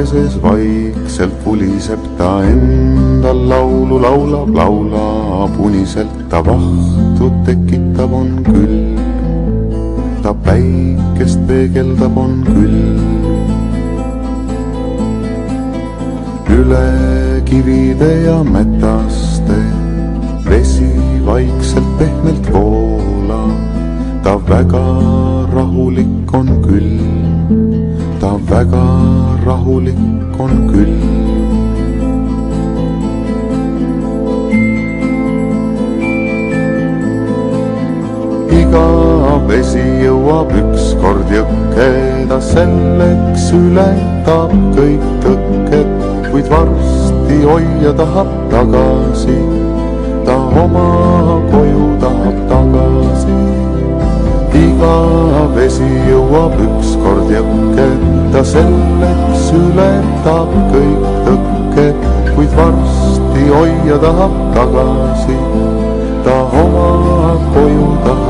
keses vaikselt puliseb ta endal laulu laulab, laulab uniselt ta vahtu tekitab, on külm. Ta päikest peegeldab, on külm. Üle kivide ja mätaste vesi vaikselt pehmelt voolab. Ta väga rahulik on külm. Ta väga rahulik on külm. Iga vesi jõuab ükskord jõkke, ta selleks ületab kõik tõkked, kuid varsti hoia tahab tagasi, ta oma koju tahab tagasi. Iga vesi jõuab ükskord jõkke, ta selleks ületab kõik tõkked, kuid varsti hoia tahab tagasi, ta oma koju tahab